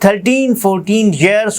13-14 years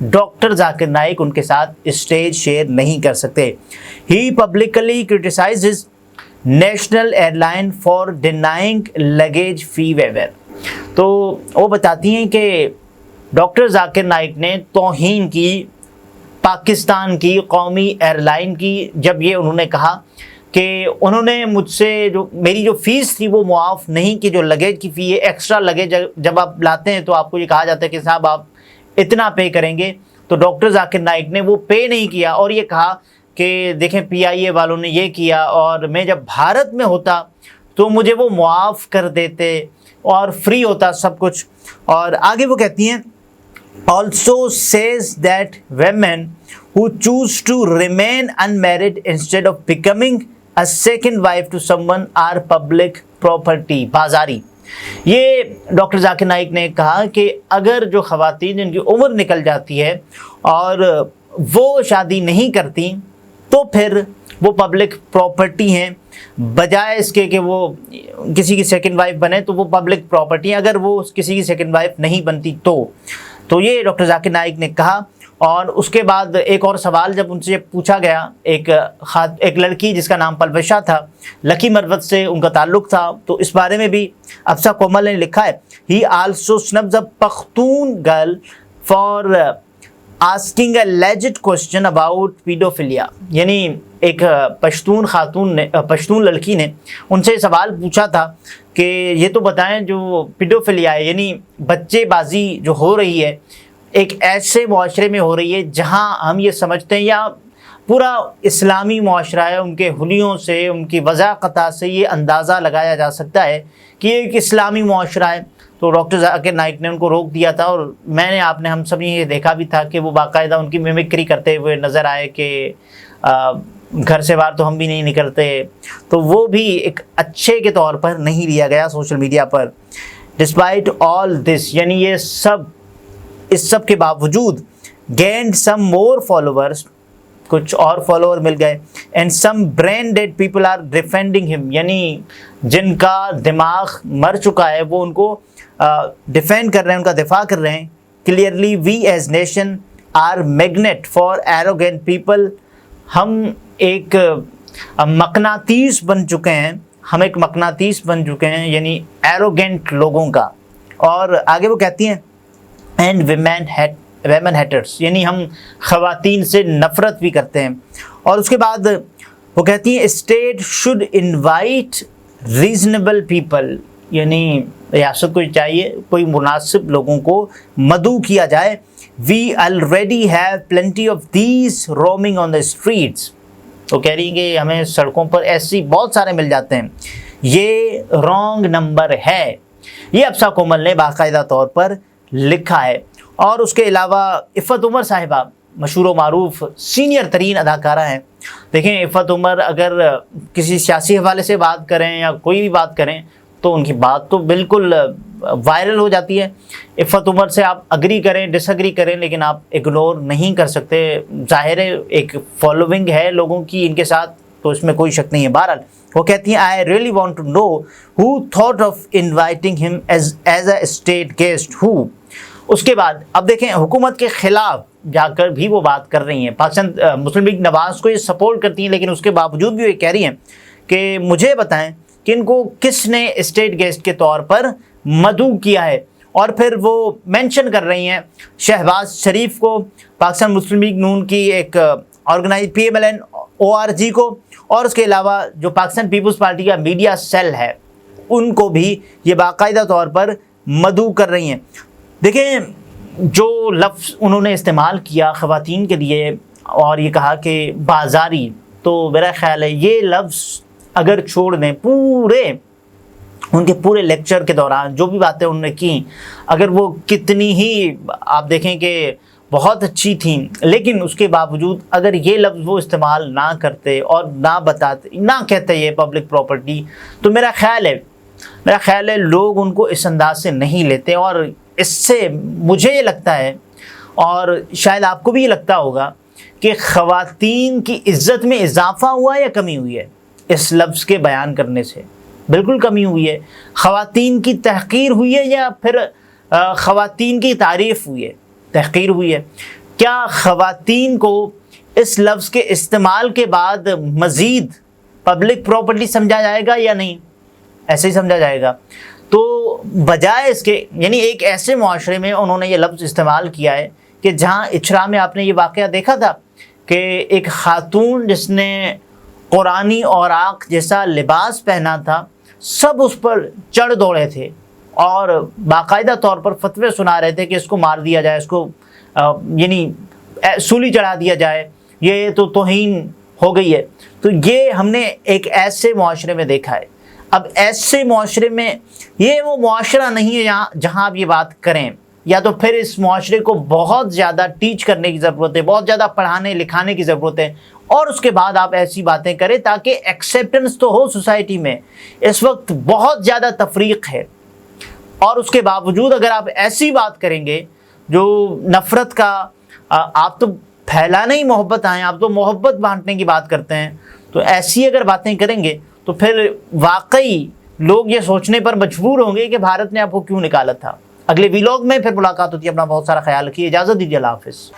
doctor Zakir Naik ان کے ساتھ اسٹیج شیئر نہیں کر سکتے. He publicly criticizes national airline for denying luggage fee waiver. تو وہ بتاتی ہیں کہ ڈاکٹر ذاکر نائک نے توہین کی پاکستان کی قومی ایئر لائن کی, جب یہ انہوں نے کہا کہ انہوں نے مجھ سے میری جو فیس تھی وہ معاف نہیں کی, جو لگیج کی فی ہے, ایکسٹرا لگیج جب آپ لاتے ہیں تو آپ کو یہ کہا جاتا ہے کہ صاحب آپ اتنا پے کریں گے, تو ڈاکٹر ذاکر نائک نے وہ پے نہیں کیا اور یہ کہا کہ دیکھیں پی آئی اے والوں نے یہ کیا اور میں جب بھارت میں ہوتا تو مجھے وہ معاف کر دیتے اور فری ہوتا سب کچھ. اور آگے وہ کہتی ہیں also says that women who choose to remain unmarried instead of becoming a second wife to someone are public property. بازاری. یہ ڈاکٹر ذاکر نائک نے کہا کہ اگر جو خواتین جن کی عمر نکل جاتی ہے اور وہ شادی نہیں کرتی تو پھر وہ پبلک پراپرٹی ہیں, بجائے اس کے کہ وہ کسی کی سیکنڈ وائف بنے تو وہ پبلک پراپرٹی ہیں اگر وہ کسی کی سیکنڈ وائف نہیں بنتی تو یہ ڈاکٹر ذاکر نائک نے کہا. اور اس کے بعد ایک اور سوال جب ان سے پوچھا گیا, ایک لڑکی جس کا نام پلوشا تھا, لکی مروت سے ان کا تعلق تھا, تو اس بارے میں بھی افسا کومل نے لکھا ہے he also snubs a Pakhtun girl for asking a legit question about paedophilia. یعنی ایک پشتون خاتون نے, پشتون لڑکی نے ان سے سوال پوچھا تھا کہ یہ تو بتائیں جو پیڈوفیلیا ہے یعنی بچے بازی جو ہو رہی ہے ایک ایسے معاشرے میں ہو رہی ہے جہاں ہم یہ سمجھتے ہیں یا پورا اسلامی معاشرہ ہے, ان کے حلیوں سے ان کی وضاحت سے یہ اندازہ لگایا جا سکتا ہے کہ ایک اسلامی معاشرہ ہے. تو ڈاکٹر ذاکر نائک نے ان کو روک دیا تھا اور میں نے آپ نے ہم سب نے یہ دیکھا بھی تھا کہ وہ باقاعدہ ان کی میمکری کرتے ہوئے نظر آئے کہ گھر سے باہر تو ہم بھی نہیں نکلتے, تو وہ بھی ایک اچھے کے طور پر نہیں لیا گیا سوشل میڈیا پر. ڈسپائٹ آل دس, یعنی یہ سب اس سب کے باوجود گینڈ سم مور فالوورس, کچھ اور فالوور مل گئے, and some brain dead people are defending ہم, یعنی جن کا دماغ مر چکا ہے وہ ان کو ڈیفینڈ کر رہے ہیں, ان کا دفاع کر رہے ہیں. Clearly we as nation are magnet for arrogant people, ہم ایک مقناطیس بن چکے ہیں, ہم ایک مقناطیس بن چکے ہیں یعنی ایروگینٹ لوگوں کا. اور آگے وہ کہتی ہیں اینڈ ویمن ہیٹرس, یعنی ہم خواتین سے نفرت بھی کرتے ہیں. اور اس کے بعد وہ کہتی ہیں state should invite reasonable people, یعنی ریاست کو چاہیے کوئی مناسب لوگوں کو مدعو کیا جائے. We already have plenty of these roaming on the streets, وہ کہہ رہی ہیں کہ ہمیں سڑکوں پر ایسی بہت سارے مل جاتے ہیں, یہ رانگ نمبر ہے. یہ افسا کومل نے باقاعدہ طور پر لکھا ہے. اور اس کے علاوہ عفت عمر صاحبہ مشہور و معروف سینئر ترین اداکارہ ہیں. دیکھیں عفت عمر اگر کسی سیاسی حوالے سے بات کریں یا کوئی بھی بات کریں تو ان کی بات تو بالکل وائرل ہو جاتی ہے. عفت عمر سے آپ اگری کریں ڈس اگری کریں لیکن آپ اگنور نہیں کر سکتے. ظاہر ہے ایک فالوونگ ہے لوگوں کی ان کے ساتھ, تو اس میں کوئی شک نہیں ہے. بہرحال وہ کہتی ہیں I really want to know who thought of inviting ہم ایز اے اسٹیٹ گیسٹ ہو. اس کے بعد اب دیکھیں حکومت کے خلاف جا کر بھی وہ بات کر رہی ہیں. پاکستان مسلم لیگ نواز کو یہ سپورٹ کرتی ہیں لیکن اس کے باوجود بھی وہ کہہ رہی ہیں کہ مجھے بتائیں کہ ان کو کس نے اسٹیٹ گیسٹ کے طور پر مدعو کیا ہے. اور پھر وہ مینشن کر رہی ہیں شہباز شریف کو, پاکستان مسلم لیگ نون کی ایک آرگنائز PMLN ORG کو, اور اس کے علاوہ جو پاکستان پیپلز پارٹی کا میڈیا سیل ہے ان کو بھی یہ باقاعدہ طور پر مدعو کر رہی ہیں. دیکھیں جو لفظ انہوں نے استعمال کیا خواتین کے لیے اور یہ کہا کہ بازاری, تو میرا خیال ہے یہ لفظ اگر چھوڑ دیں پورے ان کے پورے لیکچر کے دوران جو بھی باتیں انہوں نے کی, اگر وہ کتنی ہی آپ دیکھیں کہ بہت اچھی تھیں, لیکن اس کے باوجود اگر یہ لفظ وہ استعمال نہ کرتے اور نہ بتاتے, نہ کہتے یہ پبلک پراپرٹی, تو میرا خیال ہے لوگ ان کو اس انداز سے نہیں لیتے. اور اس سے مجھے یہ لگتا ہے اور شاید آپ کو بھی یہ لگتا ہوگا کہ خواتین کی عزت میں اضافہ ہوا یا کمی ہوئی ہے اس لفظ کے بیان کرنے سے. بالکل کمی ہوئی ہے. خواتین کی تحقیر ہوئی ہے یا پھر خواتین کی تعریف ہوئی ہے؟ تحقیر ہوئی ہے. کیا خواتین کو اس لفظ کے استعمال کے بعد مزید پبلک پراپرٹی سمجھا جائے گا یا نہیں؟ ایسے ہی سمجھا جائے گا۔ تو بجائے اس کے، یعنی ایک ایسے معاشرے میں انہوں نے یہ لفظ استعمال کیا ہے کہ جہاں اچھرا میں آپ نے یہ واقعہ دیکھا تھا کہ ایک خاتون جس نے قرآنی اوراق جیسا لباس پہنا تھا، سب اس پر چڑھ دوڑے تھے اور باقاعدہ طور پر فتوے سنا رہے تھے کہ اس کو مار دیا جائے، اس کو یعنی سولی چڑھا دیا جائے، یہ تو توہین ہو گئی ہے۔ تو یہ ہم نے ایک ایسے معاشرے میں دیکھا ہے۔ اب ایسے معاشرے میں یہ وہ معاشرہ نہیں ہے جہاں آپ یہ بات کریں، یا تو پھر اس معاشرے کو بہت زیادہ ٹیچ کرنے کی ضرورت ہے، بہت زیادہ پڑھانے لکھانے کی ضرورت ہے، اور اس کے بعد آپ ایسی باتیں کریں تاکہ ایکسیپٹنس تو ہو سوسائٹی میں۔ اس وقت بہت زیادہ تفریق ہے، اور اس کے باوجود اگر آپ ایسی بات کریں گے جو نفرت کا، آپ تو پھیلانا ہی محبت آئیں، آپ تو محبت بانٹنے کی بات کرتے ہیں، تو ایسی اگر باتیں کریں گے تو پھر واقعی لوگ یہ سوچنے پر مجبور ہوں گے کہ بھارت نے آپ کو کیوں نکالا تھا۔ اگلے ویلاگ میں پھر ملاقات ہوتی ہے۔ اپنا بہت سارا خیال رکھیے، اجازت دیجیے، اللہ حافظ۔